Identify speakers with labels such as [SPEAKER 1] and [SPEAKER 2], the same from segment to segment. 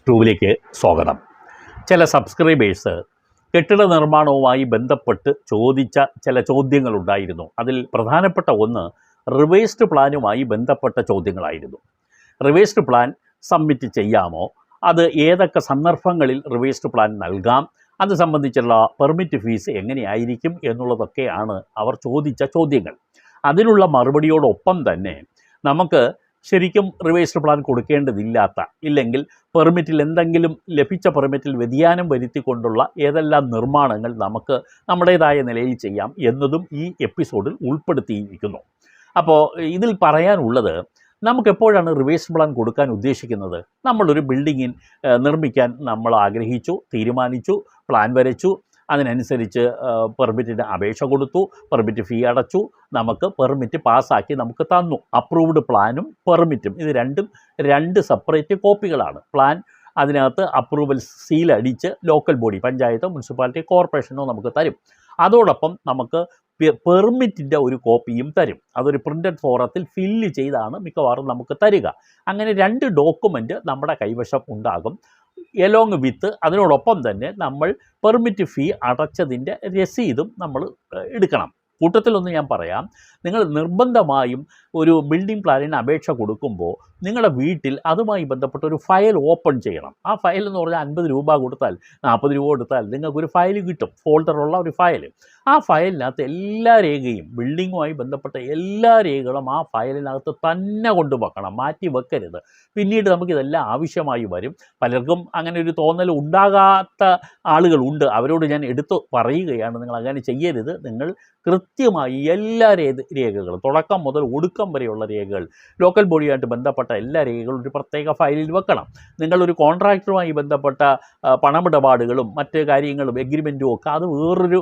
[SPEAKER 1] ട്യൂബിലേക്ക് സ്വാഗതം. ചില സബ്സ്ക്രൈബേഴ്സ് കെട്ടിട നിർമ്മാണവുമായി ബന്ധപ്പെട്ട് ചോദിച്ച ചില ചോദ്യങ്ങളുണ്ടായിരുന്നു. അതിൽ പ്രധാനപ്പെട്ട ഒന്ന് റിവേഴ്സ്ഡ് പ്ലാനുമായി ബന്ധപ്പെട്ട ചോദ്യങ്ങളായിരുന്നു. റിവേഴ്സ്ഡ് പ്ലാൻ സബ്മിറ്റ് ചെയ്യാമോ? അത് ഏതൊക്കെ സന്ദർഭങ്ങളിൽ റിവേഴ്സ്ഡ് പ്ലാൻ നൽകാം? അത് സംബന്ധിച്ചുള്ള പെർമിറ്റ് ഫീസ് എങ്ങനെയായിരിക്കും എന്നുള്ളതൊക്കെയാണ് അവർ ചോദിച്ച ചോദ്യങ്ങൾ. അതിനുള്ള മറുപടിയോടൊപ്പം തന്നെ നമുക്ക് ശരിക്കും റിവേഴ്സ്ഡ് പ്ലാൻ കൊടുക്കേണ്ടതില്ലാത്ത, ഇല്ലെങ്കിൽ പെർമിറ്റിൽ എന്തെങ്കിലും ലഭിച്ച പെർമിറ്റിൽ വ്യതിയാനം വരുത്തിക്കൊണ്ടുള്ള ഏതെല്ലാം നിർമ്മാണങ്ങൾ നമുക്ക് നമ്മുടേതായ നിലയിൽ ചെയ്യാം എന്നതും ഈ എപ്പിസോഡിൽ ഉൾപ്പെടുത്തിയിരിക്കുന്നു. അപ്പോൾ ഇതിൽ പറയാനുള്ളത്, നമുക്കെപ്പോഴാണ് റിവേഴ്സ്ഡ് പ്ലാൻ കൊടുക്കാൻ ഉദ്ദേശിക്കുന്നത്? നമ്മളൊരു ബിൽഡിങ്ങിൽ നിർമ്മിക്കാൻ നമ്മൾ ആഗ്രഹിച്ചു, തീരുമാനിച്ചു, പ്ലാൻ വരച്ചു, അതിനനുസരിച്ച് പെർമിറ്റിന് അപേക്ഷ കൊടുത്തു, പെർമിറ്റ് ഫീ അടച്ചു, നമുക്ക് പെർമിറ്റ് പാസ്സാക്കി നമുക്ക് തന്നു. അപ്രൂവ്ഡ് പ്ലാനും പെർമിറ്റും ഇത് രണ്ടും രണ്ട് സെപ്പറേറ്റ് കോപ്പികളാണ്. പ്ലാൻ അതിനകത്ത് അപ്രൂവൽ സീൽ അടിച്ച് ലോക്കൽ ബോഡി, പഞ്ചായത്തോ മുനിസിപ്പാലിറ്റി കോർപ്പറേഷനോ നമുക്ക് തരും. അതോടൊപ്പം നമുക്ക് പെർമിറ്റിൻ്റെ ഒരു കോപ്പിയും തരും. അതൊരു പ്രിൻ്റഡ് ഫോറത്തിൽ ഫില്ല് ചെയ്താണ് മിക്കവാറും നമുക്ക് തരിക. അങ്ങനെ രണ്ട് ഡോക്യുമെൻ്റ് നമ്മുടെ കൈവശം ഉണ്ടാകും. എലോങ് വിത്ത് അതിനോടൊപ്പം തന്നെ നമ്മൾ പെർമിറ്റ് ഫീ അടച്ചതിൻ്റെ രസീതും നമ്മൾ എടുക്കണം. കൂട്ടത്തിലൊന്ന് ഞാൻ പറയാം, നിങ്ങൾ നിർബന്ധമായും ഒരു ബിൽഡിംഗ് പ്ലാനിന് അപേക്ഷ കൊടുക്കുമ്പോൾ നിങ്ങളുടെ വീട്ടിൽ അതുമായി ബന്ധപ്പെട്ട ഒരു ഫയൽ ഓപ്പൺ ചെയ്യണം. ആ ഫയൽ എന്ന് പറഞ്ഞാൽ 50 രൂപ കൊടുത്താൽ 40 രൂപ കൊടുത്താൽ നിങ്ങൾക്കൊരു ഫയൽ കിട്ടും, ഫോൾഡറുള്ള ഒരു ഫയൽ. ആ ഫയലിനകത്ത് എല്ലാ രേഖയും, ബിൽഡിങ്ങുമായി ബന്ധപ്പെട്ട എല്ലാ രേഖകളും ആ ഫയലിനകത്ത് തന്നെ കൊണ്ടുവെക്കണം, മാറ്റി വെക്കരുത്. പിന്നീട് നമുക്കിതെല്ലാം ആവശ്യമായി വരും. പലർക്കും അങ്ങനെ ഒരു തോന്നൽ ഉണ്ടാകാത്ത ആളുകളുണ്ട്. അവരോട് ഞാൻ എടുത്തു പറയുകയാണ്, നിങ്ങൾ അങ്ങനെ ചെയ്യരുത്. നിങ്ങൾ കൃത്യമായി എല്ലാ രേഖകളും, തുടക്കം മുതൽ ഒടുക്കം വരെയുള്ള രേഖകൾ, ലോക്കൽ ബോഡിയായിട്ട് ബന്ധപ്പെട്ട എല്ലാ രേഖകളും ഒരു പ്രത്യേക ഫയലിൽ വെക്കണം. നിങ്ങളൊരു കോൺട്രാക്ടറുമായി ബന്ധപ്പെട്ട പണമിടപാടുകളും മറ്റ് കാര്യങ്ങളും എഗ്രിമെൻറ്റും ഒക്കെ അത് വേറൊരു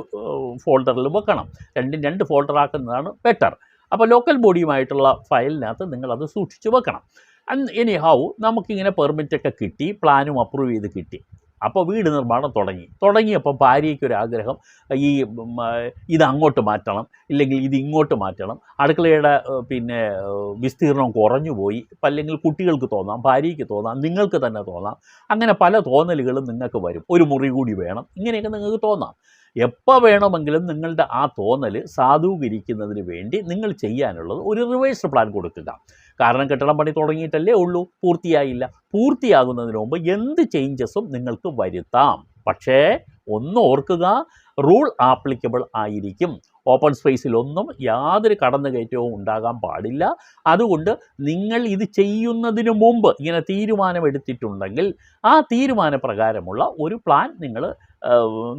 [SPEAKER 1] ഫോൾഡറിൽ വെക്കണം. രണ്ടും രണ്ട് ഫോൾഡറാക്കുന്നതാണ് ബെറ്റർ. അപ്പോൾ ലോക്കൽ ബോഡിയുമായിട്ടുള്ള ഫയലിനകത്ത് നിങ്ങളത് സൂക്ഷിച്ച് വെക്കണം. എനിഹൗ നമുക്കിങ്ങനെ പെർമിറ്റൊക്കെ കിട്ടി, പ്ലാനും അപ്രൂവ് ചെയ്ത് കിട്ടി. അപ്പോൾ വീട് നിർമ്മാണം തുടങ്ങിയപ്പോൾ ഭാര്യയ്ക്കൊരാഗ്രഹം, ഇത് അങ്ങോട്ട് മാറ്റണം, ഇല്ലെങ്കിൽ ഇത് ഇങ്ങോട്ട് മാറ്റണം, അടുക്കളയുടെ വിസ്തീർണം കുറഞ്ഞു പോയി, അല്ലെങ്കിൽ കുട്ടികൾക്ക് തോന്നാം, ഭാര്യയ്ക്ക് തോന്നാം, നിങ്ങൾക്ക് തന്നെ തോന്നാം. അങ്ങനെ പല തോന്നലുകളും നിങ്ങൾക്ക് വരും. ഒരു മുറി കൂടി വേണം, ഇങ്ങനെയൊക്കെ നിങ്ങൾക്ക് തോന്നാം. എപ്പോൾ വേണമെങ്കിലും നിങ്ങളുടെ ആ തോന്നൽ സാധൂകരിക്കുന്നതിന് വേണ്ടി നിങ്ങൾ ചെയ്യാനുള്ളത് ഒരു റിവേഴ്സ്ഡ് പ്ലാൻ കൊടുക്കുക. കാരണം കെട്ടിടം പണി തുടങ്ങിയിട്ടല്ലേ ഉള്ളൂ, പൂർത്തിയായില്ല. പൂർത്തിയാകുന്നതിന് മുമ്പ് എന്ത് ചേഞ്ചസും നിങ്ങൾക്ക് വരുത്താം. പക്ഷേ ഒന്ന് ഓർക്കുക, റൂൾ ആപ്ലിക്കബിൾ ആയിരിക്കും. ഓപ്പൺ സ്പേസിലൊന്നും യാതൊരു കടന്നുകയറ്റവും ഉണ്ടാകാൻ പാടില്ല. അതുകൊണ്ട് നിങ്ങൾ ഇത് ചെയ്യുന്നതിന് മുമ്പ് ഇങ്ങനെ തീരുമാനമെടുത്തിട്ടുണ്ടെങ്കിൽ ആ തീരുമാനപ്രകാരമുള്ള ഒരു പ്ലാൻ നിങ്ങൾ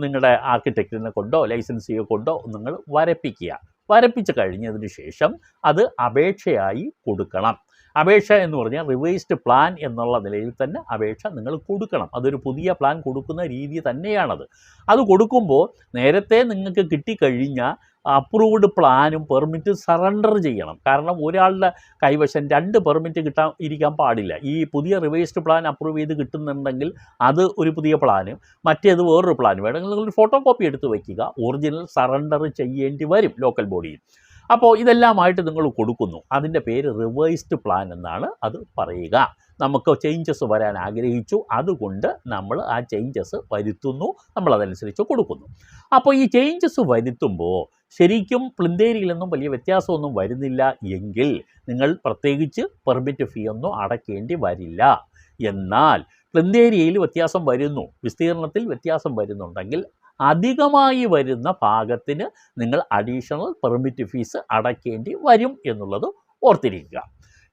[SPEAKER 1] നിങ്ങളുടെ ആർക്കിടെക്റ്റിനെ കൊണ്ടോ ലൈസൻസിയെ കൊണ്ടോ നിങ്ങൾ വരപ്പിച്ച് കഴിഞ്ഞതിന് ശേഷം അത് അപേക്ഷയായി കൊടുക്കണം. അപേക്ഷ എന്ന് പറഞ്ഞാൽ റിവൈസ്ഡ് പ്ലാൻ എന്നുള്ള നിലയിൽ തന്നെ അപേക്ഷ നിങ്ങൾ കൊടുക്കണം. അതൊരു പുതിയ പ്ലാൻ കൊടുക്കുന്ന രീതി തന്നെയാണത്. അത് കൊടുക്കുമ്പോൾ നേരത്തെ നിങ്ങൾക്ക് കിട്ടിക്കഴിഞ്ഞ അപ്രൂവ്ഡ് പ്ലാനും പെർമിറ്റ് സറണ്ടർ ചെയ്യണം. കാരണം ഒരാളുടെ കൈവശം 2 പെർമിറ്റ് ഇരിക്കാൻ പാടില്ല. ഈ പുതിയ റിവൈസ്ഡ് പ്ലാൻ അപ്രൂവ് ചെയ്ത് കിട്ടുന്നുണ്ടെങ്കിൽ അത് ഒരു പുതിയ പ്ലാന്, മറ്റേത് വേറൊരു പ്ലാൻ വേണമെങ്കിൽ നിങ്ങളൊരു ഫോട്ടോ കോപ്പി എടുത്ത് വയ്ക്കുക. ഒറിജിനൽ സറണ്ടർ ചെയ്യേണ്ടി വരും ലോക്കൽ ബോഡിയിൽ. അപ്പോൾ ഇതെല്ലാമായിട്ട് നിങ്ങൾ കൊടുക്കുന്നു. അതിൻ്റെ പേര് റിവൈസ്ഡ് പ്ലാൻ എന്നാണ് അത് പറയുക. നമുക്ക് ചേഞ്ചസ് വരാൻ ആഗ്രഹിച്ചു, അതുകൊണ്ട് നമ്മൾ ആ ചേഞ്ചസ് വരുത്തുന്നു, നമ്മളതനുസരിച്ച് കൊടുക്കുന്നു. അപ്പോൾ ഈ ചേഞ്ചസ് വരുത്തുമ്പോൾ ശരിക്കും പ്ലിന്തേരിയിലൊന്നും വലിയ വ്യത്യാസമൊന്നും വരുന്നില്ല എങ്കിൽ നിങ്ങൾ പ്രത്യേകിച്ച് പെർമിറ്റ് ഫീ ഒന്നും അടയ്ക്കേണ്ടി വരില്ല. എന്നാൽ പ്ലിന്തേരിയയിൽ വ്യത്യാസം വരുന്നു, വിസ്തീർണത്തിൽ വ്യത്യാസം വരുന്നുണ്ടെങ്കിൽ അധികമായി വരുന്ന ഭാഗത്തിന് നിങ്ങൾ അഡീഷണൽ പെർമിറ്റ് ഫീസ് അടയ്ക്കേണ്ടി വരും എന്നുള്ളത് ഓർത്തിരിക്കുക.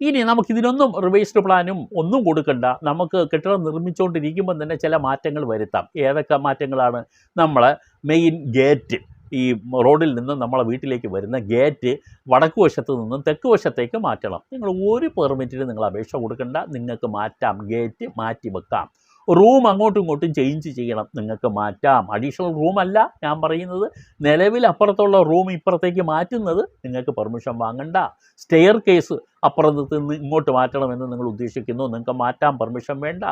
[SPEAKER 1] ഇനി നമുക്കിതിനൊന്നും റിവൈസ്ഡ് പ്ലാനും ഒന്നും കൊടുക്കണ്ട. നമുക്ക് കെട്ടിടം നിർമ്മിച്ചുകൊണ്ടിരിക്കുമ്പോൾ തന്നെ ചില മാറ്റങ്ങൾ വരുത്താം. ഏതൊക്കെ മാറ്റങ്ങളാണ്? നമ്മളെ മെയിൻ ഗേറ്റ്, ഈ റോഡിൽ നിന്ന് നമ്മളെ വീട്ടിലേക്ക് വരുന്ന ഗേറ്റ് വടക്ക് വശത്ത് നിന്നും തെക്ക് വശത്തേക്ക് മാറ്റണം. നിങ്ങൾ ഒരു പെർമിറ്റിന് നിങ്ങൾ അപേക്ഷ കൊടുക്കണ്ട, നിങ്ങൾക്ക് മാറ്റാം. ഗേറ്റ് മാറ്റി വെക്കാം. റൂം അങ്ങോട്ടും ഇങ്ങോട്ടും ചേഞ്ച് ചെയ്യണം, നിങ്ങൾക്ക് മാറ്റാം. അഡീഷണൽ റൂമല്ല ഞാൻ പറയുന്നത്, നിലവിൽ അപ്പുറത്തുള്ള റൂം ഇപ്പുറത്തേക്ക് മാറ്റുന്നത് നിങ്ങൾക്ക് പെർമിഷൻ വാങ്ങണ്ട. സ്റ്റെയർ കേസ് അപ്പുറത്ത് നിന്ന് ഇങ്ങോട്ട് മാറ്റണമെന്ന് നിങ്ങൾ ഉദ്ദേശിക്കുന്നു, നിങ്ങൾക്ക് മാറ്റാം, പെർമിഷൻ വേണ്ട.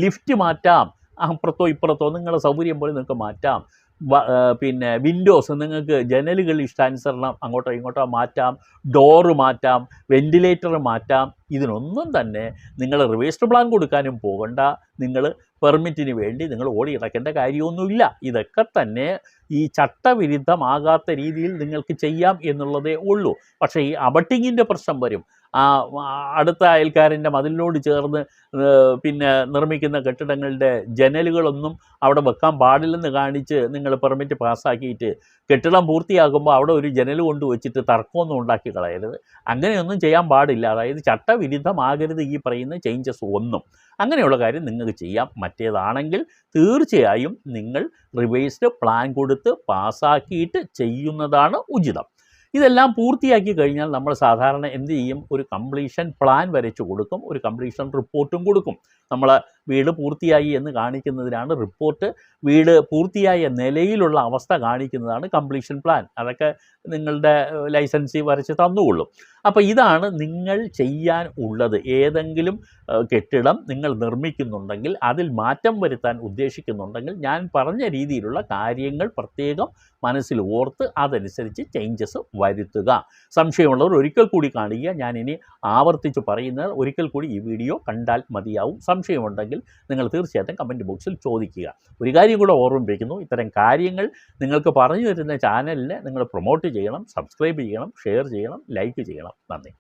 [SPEAKER 1] ലിഫ്റ്റ് മാറ്റാം, അപ്പുറത്തോ ഇപ്പുറത്തോ നിങ്ങളുടെ സൗകര്യം പോലെ നിങ്ങൾക്ക് മാറ്റാം. പിന്നെ വിൻഡോസ് നിങ്ങൾക്ക് ജനലുകൾ ഇഷ്ടാനുസരണം അങ്ങോട്ടോ ഇങ്ങോട്ടോ മാറ്റാം, ഡോറ് മാറ്റാം, വെൻറ്റിലേറ്റർ മാറ്റാം. ഇതിനൊന്നും തന്നെ നിങ്ങൾ റിവേഴ്സ്ഡ് പ്ലാൻ കൊടുക്കാനും പോകണ്ട, നിങ്ങൾ പെർമിറ്റിന് വേണ്ടി നിങ്ങൾ ഓടിയിടക്കേണ്ട കാര്യമൊന്നുമില്ല. ഇതൊക്കെ തന്നെ ഈ ചട്ടവിരുദ്ധമാകാത്ത രീതിയിൽ നിങ്ങൾക്ക് ചെയ്യാം എന്നുള്ളതേ ഉള്ളൂ. പക്ഷേ ഈ അബട്ടിങ്ങിൻ്റെ പ്രശ്നം വരും. അടുത്ത അയൽക്കാരൻ്റെ മതിലിനോട് ചേർന്ന് പിന്നെ നിർമ്മിക്കുന്ന കെട്ടിടങ്ങളുടെ ജനലുകളൊന്നും അവിടെ വെക്കാൻ പാടില്ലെന്ന് കാണിച്ച് നിങ്ങൾ പെർമിറ്റ് പാസ്സാക്കിയിട്ട് കെട്ടിടം പൂർത്തിയാക്കുമ്പോൾ അവിടെ ഒരു ജനൽ കൊണ്ട് വെച്ചിട്ട് തർക്കമൊന്നും ഉണ്ടാക്കി കളയരുത്. അങ്ങനെയൊന്നും ചെയ്യാൻ പാടില്ല. അതായത് ചട്ടവിരുദ്ധമാകരുത് ഈ പറയുന്ന ചേഞ്ചസ് ഒന്നും. അങ്ങനെയുള്ള കാര്യം നിങ്ങൾക്ക് ചെയ്യാം. മറ്റേതാണെങ്കിൽ തീർച്ചയായും നിങ്ങൾ റിവൈസ്ഡ് പ്ലാൻ കൊടുത്ത് പാസ്സാക്കിയിട്ട് ചെയ്യുന്നതാണ് ഉചിതം. ഇതെല്ലാം പൂർത്തിയാക്കി കഴിഞ്ഞാൽ നമ്മൾ സാധാരണ എന്ത് ചെയ്യും? ഒരു കംപ്ലീഷൻ പ്ലാൻ വരച്ചു കൊടുക്കും, ഒരു കംപ്ലീഷൻ റിപ്പോർട്ടും കൊടുക്കും. നമ്മൾ വീട് പൂർത്തിയായി എന്ന് കാണിക്കുന്നതിനാണ് റിപ്പോർട്ട്. വീട് പൂർത്തിയായ നിലയിലുള്ള അവസ്ഥ കാണിക്കുന്നതാണ് കംപ്ലീഷൻ പ്ലാൻ. അതൊക്കെ നിങ്ങളുടെ ലൈസൻസിൽ വരച്ച് തന്നുകൊള്ളും. അപ്പോൾ ഇതാണ് നിങ്ങൾ ചെയ്യാൻ ഉള്ളത്. ഏതെങ്കിലും കെട്ടിടം നിങ്ങൾ നിർമ്മിക്കുന്നുണ്ടെങ്കിൽ, അതിൽ മാറ്റം വരുത്താൻ ഉദ്ദേശിക്കുന്നുണ്ടെങ്കിൽ, ഞാൻ പറഞ്ഞ രീതിയിലുള്ള കാര്യങ്ങൾ പ്രത്യേകം മനസ്സിൽ ഓർത്ത് അതനുസരിച്ച് ചേഞ്ചസ് വരുത്തുക. സംശയമുള്ളവർ ഒരിക്കൽ കൂടി കാണുക. ഞാനിനി ആവർത്തിച്ച് പറയുന്നത് ഒരിക്കൽ കൂടി ഈ വീഡിയോ കണ്ടാൽ മതിയാവും. സംശയമുണ്ടെങ്കിൽ നിങ്ങൾ തീർച്ചയായിട്ടും കമൻറ്റ് ബോക്സിൽ ചോദിക്കുക. ഒരു കാര്യം കൂടെ ഓർമ്മിപ്പിക്കുന്നു, ഇത്തരം കാര്യങ്ങൾ നിങ്ങൾക്ക് പറഞ്ഞു തരുന്ന ചാനലിനെ നിങ്ങൾ പ്രൊമോട്ട് ചെയ്യണം, സബ്സ്ക്രൈബ് ചെയ്യണം, ഷെയർ ചെയ്യണം, ലൈക്ക് ചെയ്യണം. നന്ദി.